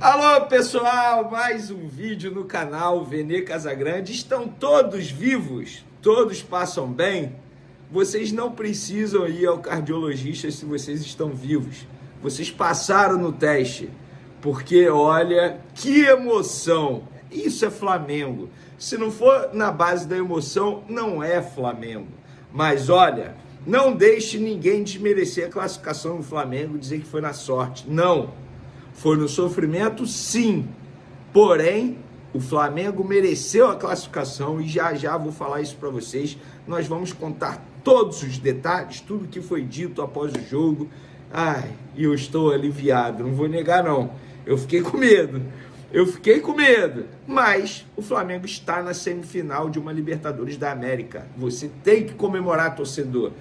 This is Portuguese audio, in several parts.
Alô pessoal, mais um vídeo no canal Vene Casagrande. Estão todos vivos? Todos passam bem? Vocês não precisam ir ao cardiologista se vocês estão vivos. Vocês passaram no teste, porque olha que emoção! Isso é Flamengo. Se não for na base da emoção, não é Flamengo. Mas olha, não deixe ninguém desmerecer a classificação do Flamengo e dizer que foi na sorte. Não. Foi no sofrimento, sim. Porém, o Flamengo mereceu a classificação e já vou falar isso para vocês. Nós vamos contar todos os detalhes, tudo que foi dito após o jogo. Ai, e eu estou aliviado, não vou negar não. Eu fiquei com medo. Mas o Flamengo está na semifinal de uma Libertadores da América. Você tem que comemorar, torcedor.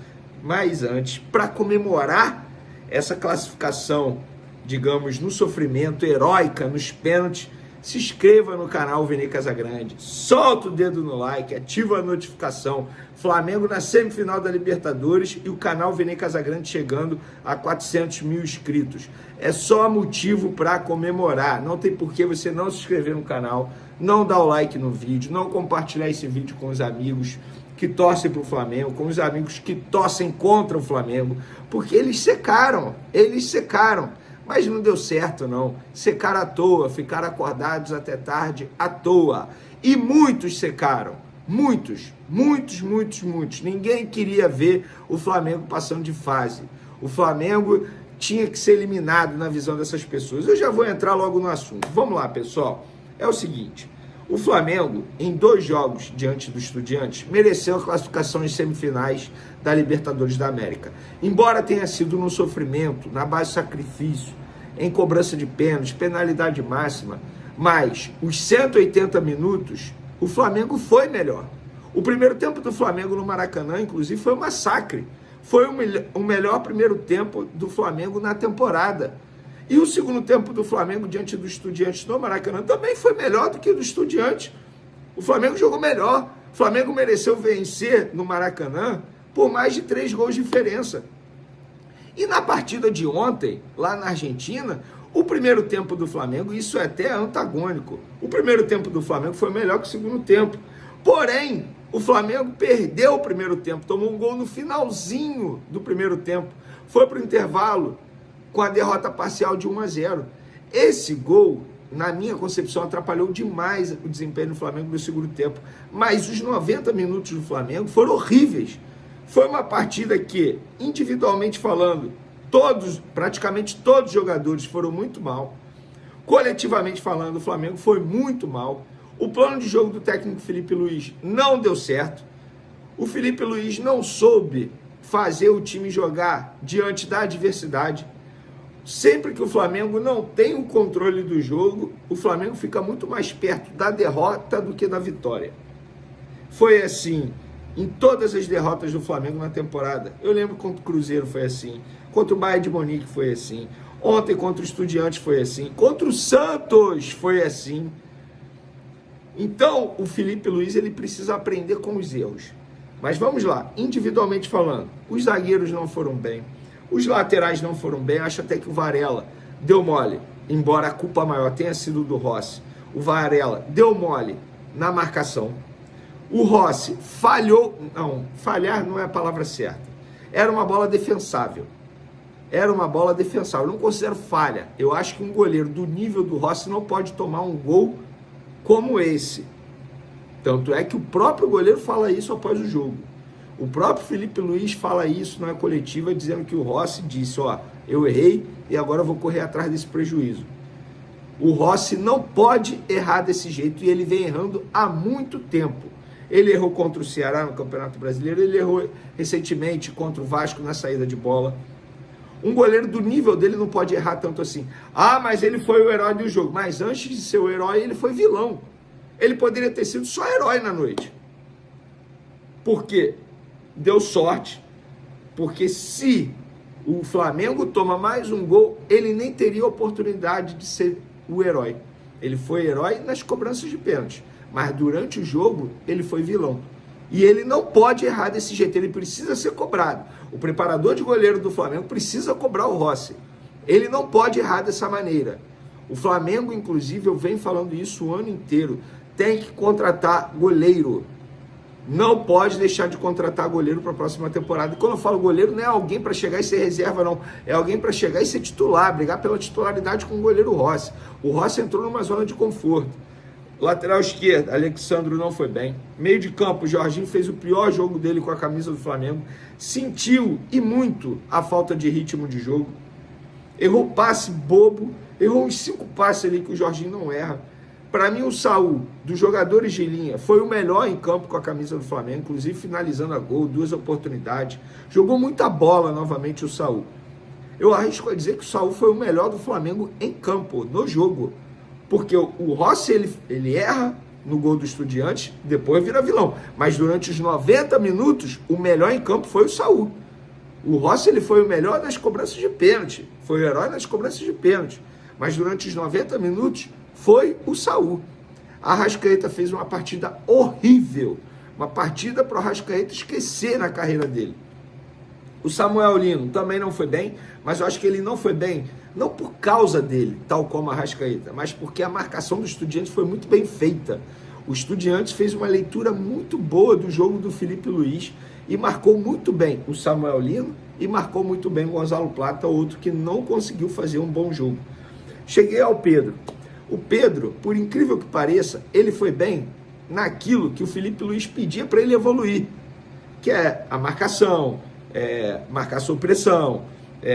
Mas antes, para comemorar essa classificação, digamos, no sofrimento, heróica, nos pênaltis, se inscreva no canal Vene Casagrande, solta o dedo no like, ativa a notificação. Flamengo na semifinal da Libertadores e o canal Vene Casagrande chegando a 400 mil inscritos. É só motivo para comemorar. Não tem por que você não se inscrever no canal, não dar o like no vídeo, não compartilhar esse vídeo com os amigos que torcem para o Flamengo, com os amigos que torcem contra o Flamengo, porque eles secaram. Mas não deu certo, não. Secaram à toa, ficaram acordados até tarde à toa. E muitos secaram. Muitos. Ninguém queria ver o Flamengo passando de fase. O Flamengo tinha que ser eliminado na visão dessas pessoas. Eu já vou entrar logo no assunto. Vamos lá, pessoal. É o seguinte. O Flamengo, em 2 jogos diante do Estudiantes, mereceu a classificação em semifinais da Libertadores da América. Embora tenha sido no sofrimento, na base de sacrifício, em cobrança de pênaltis, penalidade máxima, mas os 180 minutos, o Flamengo foi melhor. O primeiro tempo do Flamengo no Maracanã, inclusive, foi um massacre. Foi o melhor primeiro tempo do Flamengo na temporada. E o segundo tempo do Flamengo diante do Estudiantes no Maracanã também foi melhor do que o do Estudiantes. O Flamengo jogou melhor. O Flamengo mereceu vencer no Maracanã por mais de 3 gols de diferença. E na partida de ontem, lá na Argentina, o primeiro tempo do Flamengo, isso é até antagônico. O primeiro tempo do Flamengo foi melhor que o segundo tempo. Porém, o Flamengo perdeu o primeiro tempo, tomou um gol no finalzinho do primeiro tempo. Foi para o intervalo com a derrota parcial de 1-0. Esse gol, na minha concepção, atrapalhou demais o desempenho do Flamengo no segundo tempo. Mas os 90 minutos do Flamengo foram horríveis. Foi uma partida que, individualmente falando, praticamente todos os jogadores foram muito mal. Coletivamente falando, o Flamengo foi muito mal. O plano de jogo do técnico Felipe Luiz não deu certo. O Felipe Luiz não soube fazer o time jogar diante da adversidade. Sempre que o Flamengo não tem o controle do jogo, o Flamengo fica muito mais perto da derrota do que da vitória. Foi assim em todas as derrotas do Flamengo na temporada. Eu lembro contra o Cruzeiro foi assim, contra o Bayern de Munique foi assim, ontem contra o Estudiantes foi assim, contra o Santos foi assim. Então, o Felipe Luiz ele precisa aprender com os erros. Mas vamos lá, individualmente falando, os zagueiros não foram bem, os laterais não foram bem, acho até que o Varela deu mole, embora a culpa maior tenha sido do Rossi. O Varela deu mole na marcação. O Rossi falhou, não, falhar não é a palavra certa. Era uma bola defensável. Eu não considero falha. Eu acho que um goleiro do nível do Rossi não pode tomar um gol como esse. Tanto é que o próprio goleiro fala isso após o jogo. O próprio Felipe Luiz fala isso na coletiva, dizendo que o Rossi disse, eu errei e agora eu vou correr atrás desse prejuízo. O Rossi não pode errar desse jeito e ele vem errando há muito tempo. Ele errou contra o Ceará no Campeonato Brasileiro, ele errou recentemente contra o Vasco na saída de bola. Um goleiro do nível dele não pode errar tanto assim. Mas ele foi o herói do jogo. Mas antes de ser o herói, ele foi vilão. Ele poderia ter sido só herói na noite. Por quê? Deu sorte. Porque se o Flamengo toma mais um gol, ele nem teria oportunidade de ser o herói. Ele foi herói nas cobranças de pênalti. Mas durante o jogo, ele foi vilão. E ele não pode errar desse jeito, ele precisa ser cobrado. O preparador de goleiro do Flamengo precisa cobrar o Rossi. Ele não pode errar dessa maneira. O Flamengo, inclusive, eu venho falando isso o ano inteiro, tem que contratar goleiro. Não pode deixar de contratar goleiro para a próxima temporada. E quando eu falo goleiro, não é alguém para chegar e ser reserva, não. É alguém para chegar e ser titular, brigar pela titularidade com o goleiro Rossi. O Rossi entrou numa zona de conforto. Lateral esquerda, Alexandro não foi bem. Meio de campo, o Jorginho fez o pior jogo dele com a camisa do Flamengo. Sentiu, e muito, a falta de ritmo de jogo. Errou passe bobo. Errou uns 5 passes ali que o Jorginho não erra. Para mim, o Saul, dos jogadores de linha, foi o melhor em campo com a camisa do Flamengo, inclusive finalizando a gol, 2 oportunidades. Jogou muita bola novamente o Saul. Eu arrisco a dizer que o Saul foi o melhor do Flamengo em campo, no jogo. Porque o Rossi, ele erra no gol do Estudiantes, depois vira vilão. Mas durante os 90 minutos, o melhor em campo foi o Saul. O Rossi, ele foi o melhor nas cobranças de pênalti. Foi o herói nas cobranças de pênalti. Mas durante os 90 minutos, foi o Saul. A Arrascaeta fez uma partida horrível. Uma partida para o Arrascaeta esquecer na carreira dele. O Samuel Lino também não foi bem, mas eu acho que ele não foi bem, não por causa dele, tal como a Arrascaeta, mas porque a marcação do Estudiantes foi muito bem feita. O Estudiantes fez uma leitura muito boa do jogo do Felipe Luiz e marcou muito bem o Samuel Lino e marcou muito bem o Gonzalo Plata, outro que não conseguiu fazer um bom jogo. Cheguei ao Pedro. O Pedro, por incrível que pareça, ele foi bem naquilo que o Felipe Luiz pedia para ele evoluir, que é a marcação, marcar sob pressão,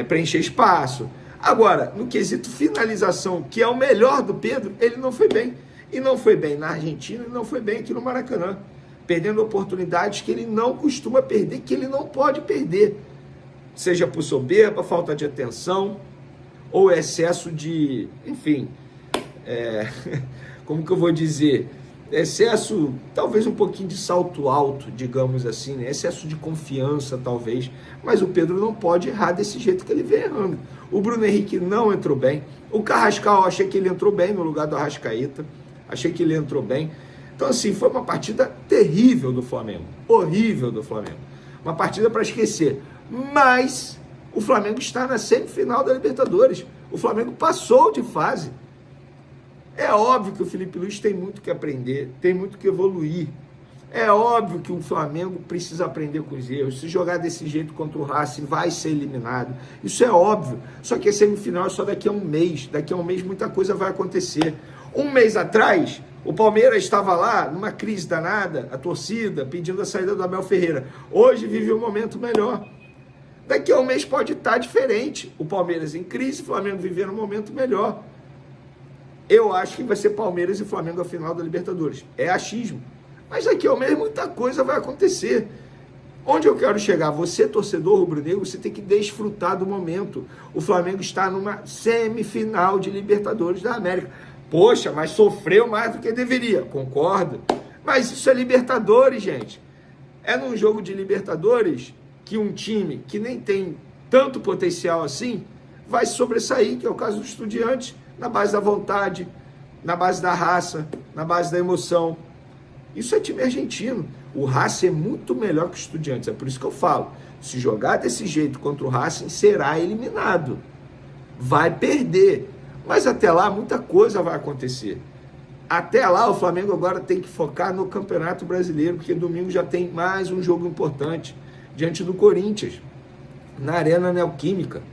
preencher espaço. Agora, no quesito finalização, que é o melhor do Pedro, ele não foi bem. E não foi bem na Argentina e não foi bem aqui no Maracanã. Perdendo oportunidades que ele não costuma perder, que ele não pode perder. Seja por soberba, falta de atenção ou excesso de, enfim, como que eu vou dizer, excesso, talvez um pouquinho de salto alto, digamos assim, né? Excesso de confiança, talvez, mas o Pedro não pode errar desse jeito que ele vem errando. O Bruno Henrique não entrou bem, o Carrascal, eu achei que ele entrou bem no lugar do Arrascaeta, achei que ele entrou bem. Então, assim, foi uma partida terrível do Flamengo, horrível do Flamengo, uma partida para esquecer, mas o Flamengo está na semifinal da Libertadores, o Flamengo passou de fase. É óbvio que o Felipe Luiz tem muito que aprender, tem muito que evoluir. É óbvio que o Flamengo precisa aprender com os erros. Se jogar desse jeito contra o Racing, vai ser eliminado. Isso é óbvio. Só que a semifinal é só daqui a um mês. Daqui a um mês muita coisa vai acontecer. Um mês atrás, o Palmeiras estava lá numa crise danada, a torcida pedindo a saída do Abel Ferreira. Hoje vive um momento melhor. Daqui a um mês pode estar diferente. O Palmeiras em crise, o Flamengo vivendo um momento melhor. Eu acho que vai ser Palmeiras e Flamengo a final da Libertadores. É achismo. Mas daqui ao mês muita coisa vai acontecer. Onde eu quero chegar? Você, torcedor rubro-negro, você tem que desfrutar do momento. O Flamengo está numa semifinal de Libertadores da América. Poxa, mas sofreu mais do que deveria. Concordo. Mas isso é Libertadores, gente. É num jogo de Libertadores que um time que nem tem tanto potencial assim vai sobressair, que é o caso do Estudiantes, na base da vontade, na base da raça, na base da emoção. Isso é time argentino. O Racing é muito melhor que o Estudiantes. É por isso que eu falo. Se jogar desse jeito contra o Racing, será eliminado. Vai perder. Mas até lá, muita coisa vai acontecer. Até lá, o Flamengo agora tem que focar no Campeonato Brasileiro, porque domingo já tem mais um jogo importante, diante do Corinthians, na Arena Neoquímica.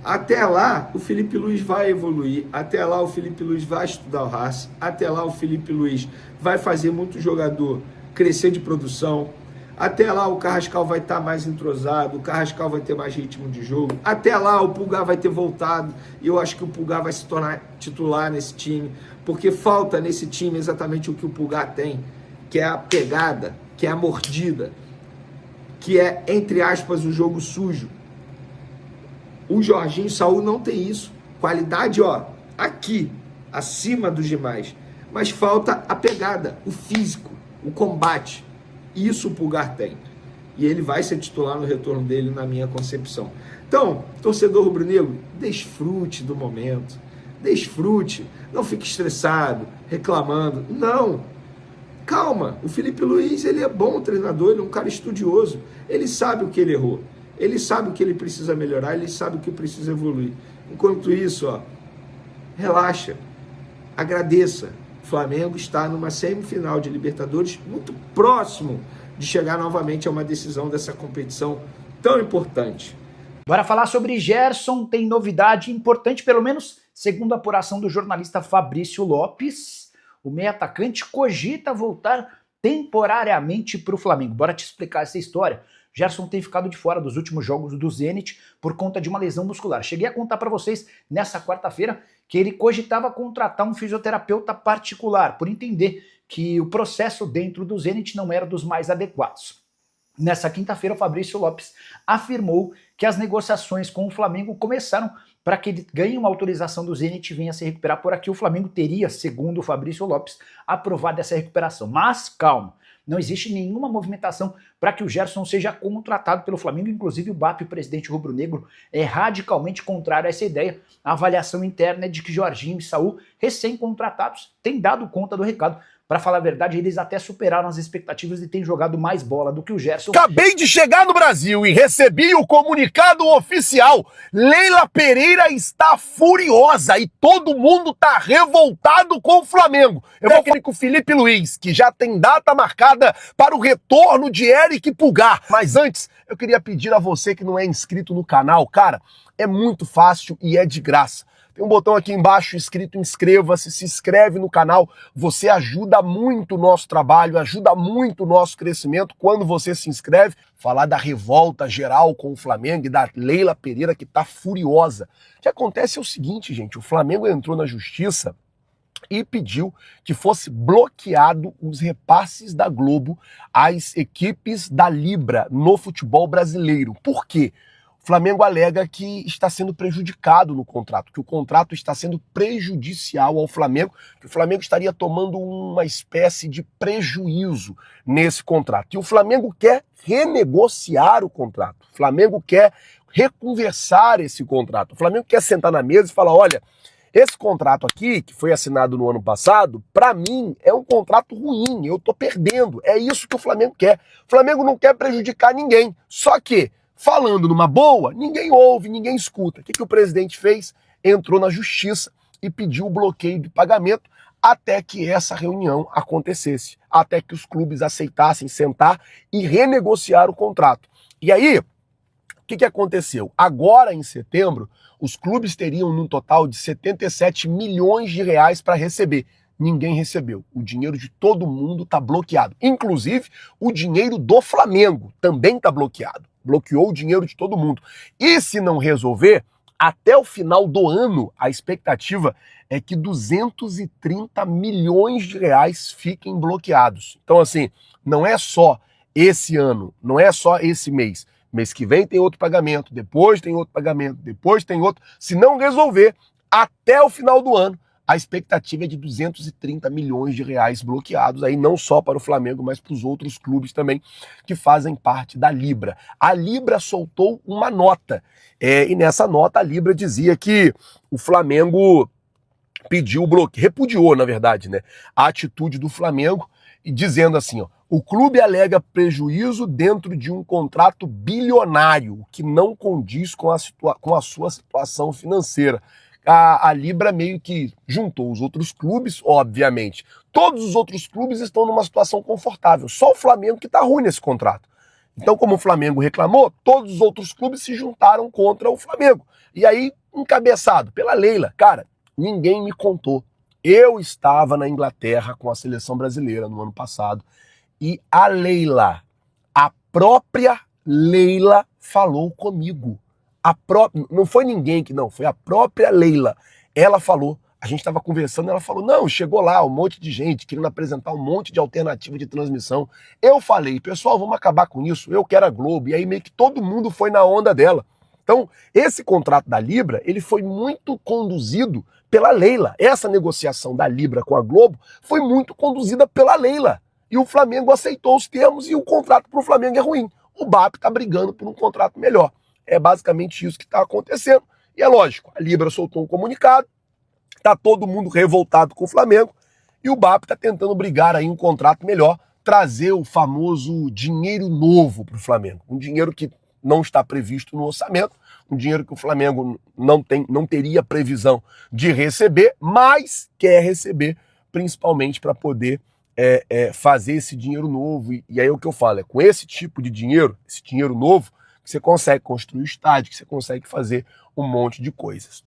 Até lá, o Felipe Luiz vai evoluir, até lá o Felipe Luiz vai estudar o Racing, até lá o Felipe Luiz vai fazer muito jogador crescer de produção, até lá o Carrascal vai estar mais entrosado, o Carrascal vai ter mais ritmo de jogo, até lá o Pulgar vai ter voltado, e eu acho que o Pulgar vai se tornar titular nesse time, porque falta nesse time exatamente o que o Pulgar tem, que é a pegada, que é a mordida, que é, entre aspas, o jogo sujo. O Jorginho Saul não tem isso. Qualidade, ó, aqui, acima dos demais. Mas falta a pegada, o físico, o combate. Isso o Pulgar tem. E ele vai ser titular no retorno dele, na minha concepção. Então, torcedor rubro-negro, desfrute do momento. Desfrute. Não fique estressado, reclamando. Não. Calma. O Felipe Luiz, ele é bom treinador, ele é um cara estudioso. Ele sabe o que ele errou. Ele sabe o que ele precisa melhorar, ele sabe o que precisa evoluir. Enquanto isso, ó, relaxa, agradeça. O Flamengo está numa semifinal de Libertadores, muito próximo de chegar novamente a uma decisão dessa competição tão importante. Bora falar sobre Gerson, tem novidade importante, pelo menos segundo a apuração do jornalista Fabrício Lopes. O meio atacante cogita voltar temporariamente para o Flamengo. Bora te explicar essa história. Gerson tem ficado de fora dos últimos jogos do Zenit por conta de uma lesão muscular. Cheguei a contar para vocês nessa quarta-feira que ele cogitava contratar um fisioterapeuta particular, por entender que o processo dentro do Zenit não era dos mais adequados. Nessa quinta-feira, o Fabrício Lopes afirmou que as negociações com o Flamengo começaram para que ele ganhe uma autorização do Zenit e venha se recuperar por aqui. O Flamengo teria, segundo o Fabrício Lopes, aprovado essa recuperação. Mas calma, não existe nenhuma movimentação para que o Gerson seja contratado pelo Flamengo. Inclusive o BAP, o presidente rubro-negro, é radicalmente contrário a essa ideia. A avaliação interna é de que Jorginho e Saúl, recém-contratados, têm dado conta do recado. Para falar a verdade, eles até superaram as expectativas e têm jogado mais bola do que o Gerson. Acabei de chegar no Brasil e recebi o comunicado oficial. Leila Pereira está furiosa e todo mundo tá revoltado com o Flamengo. Eu vou falar com o Felipe Luiz, que já tem data marcada para o retorno de Eric Pulgar. Mas antes, eu queria pedir a você que não é inscrito no canal, cara, é muito fácil e é de graça. Tem um botão aqui embaixo escrito inscreva-se, se inscreve no canal, você ajuda muito o nosso trabalho, ajuda muito o nosso crescimento quando você se inscreve. Falar da revolta geral com o Flamengo e da Leila Pereira que tá furiosa. O que acontece é o seguinte, gente, o Flamengo entrou na justiça e pediu que fosse bloqueado os repasses da Globo às equipes da Libra no futebol brasileiro. Por quê? O Flamengo alega que está sendo prejudicado no contrato, que o contrato está sendo prejudicial ao Flamengo, que o Flamengo estaria tomando uma espécie de prejuízo nesse contrato. E o Flamengo quer renegociar o contrato, o Flamengo quer reconversar esse contrato, o Flamengo quer sentar na mesa e falar, olha, esse contrato aqui, que foi assinado no ano passado, para mim é um contrato ruim, eu tô perdendo, é isso que o Flamengo quer. O Flamengo não quer prejudicar ninguém, só que falando numa boa, ninguém ouve, ninguém escuta. O que o presidente fez? Entrou na justiça e pediu o bloqueio de pagamento até que essa reunião acontecesse, até que os clubes aceitassem sentar e renegociar o contrato. E aí, o que aconteceu? Agora, em setembro, os clubes teriam num total de 77 milhões de reais para receber. Ninguém recebeu. O dinheiro de todo mundo está bloqueado. Inclusive, o dinheiro do Flamengo também está bloqueado. Bloqueou o dinheiro de todo mundo. E se não resolver, até o final do ano, a expectativa é que 230 milhões de reais fiquem bloqueados. Então, assim, não é só esse ano, não é só esse mês. Mês que vem tem outro pagamento, depois tem outro pagamento, depois tem outro. Se não resolver, até o final do ano, a expectativa é de 230 milhões de reais bloqueados, aí não só para o Flamengo, mas para os outros clubes também que fazem parte da Libra. A Libra soltou uma nota, e nessa nota a Libra dizia que o Flamengo pediu o bloqueio, repudiou, na verdade, né, a atitude do Flamengo, e dizendo assim, ó, o clube alega prejuízo dentro de um contrato bilionário, que não condiz com a sua situação financeira. A Libra meio que juntou os outros clubes, obviamente. Todos os outros clubes estão numa situação confortável. Só o Flamengo que está ruim nesse contrato. Então, como o Flamengo reclamou, todos os outros clubes se juntaram contra o Flamengo. E aí, encabeçado pela Leila. Cara, ninguém me contou. Eu estava na Inglaterra com a seleção brasileira no ano passado e a Leila, a própria Leila, falou comigo. Não foi ninguém que não, foi a própria Leila. Ela falou, a gente estava conversando, ela falou, não, chegou lá um monte de gente querendo apresentar um monte de alternativa de transmissão. Eu falei, pessoal, vamos acabar com isso, eu quero a Globo. E aí meio que todo mundo foi na onda dela. Então, esse contrato da Libra, ele foi muito conduzido pela Leila. Essa negociação da Libra com a Globo foi muito conduzida pela Leila. E o Flamengo aceitou os termos e o contrato para o Flamengo é ruim. O BAP está brigando por um contrato melhor. É basicamente isso que está acontecendo. E é lógico, a Libra soltou um comunicado, está todo mundo revoltado com o Flamengo e o BAP está tentando brigar aí um contrato melhor, trazer o famoso dinheiro novo para o Flamengo. Um dinheiro que não está previsto no orçamento, um dinheiro que o Flamengo não teria previsão de receber, mas quer receber principalmente para poder fazer esse dinheiro novo. E aí o que eu falo é, com esse tipo de dinheiro, esse dinheiro novo, que você consegue construir o estádio, que você consegue fazer um monte de coisas.